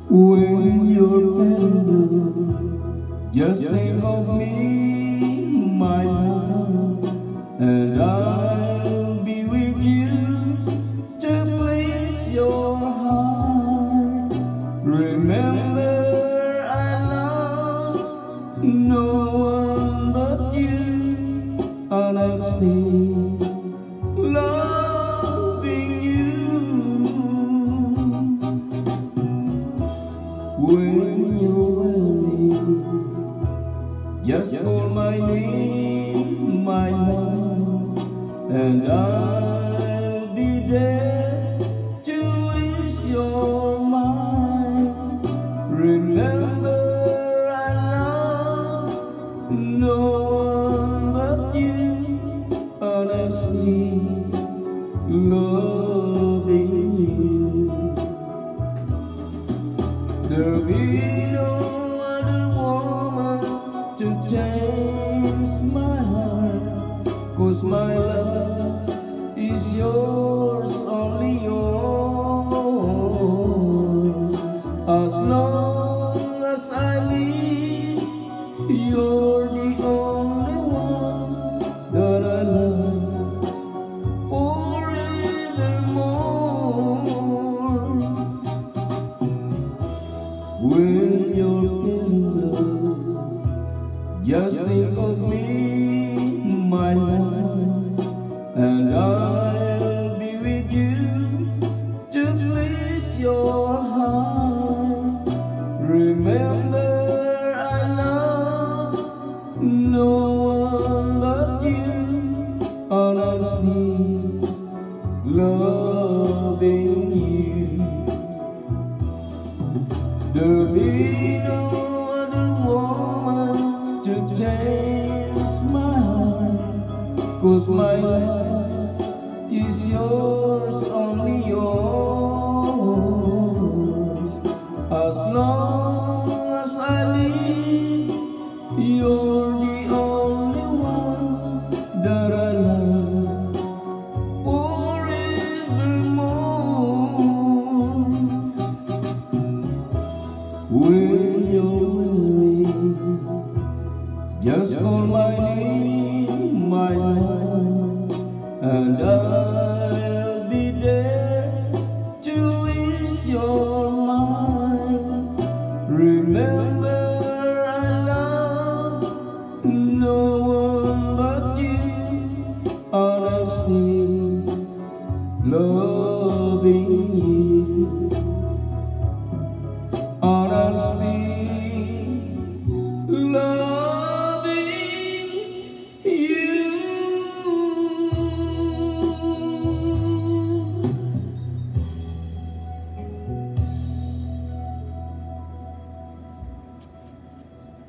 When you're in love, just think of me, my love, and I'll be with you to please your heart. Remember, I love no one but you, and I'll stay loving you. When you're weary, just call my name, my love, and I'll be there to ease your mind. Remember, I love no one but you, and I'm still loving you. There'll be no other woman to change my heart, 'cause my love is yours, only yours. As long as I live, you're the only one that I love forevermore. When you're in love, just think of me, my love, and I'll be with you to please your heart. Remember, I love no one but you, and I'm still loving you. There'll be no other woman to change my heart, 'cause my love is yours, only yours. As long as I live, you're the only one that I love forevermore. When you're weary, just call my name, my love, and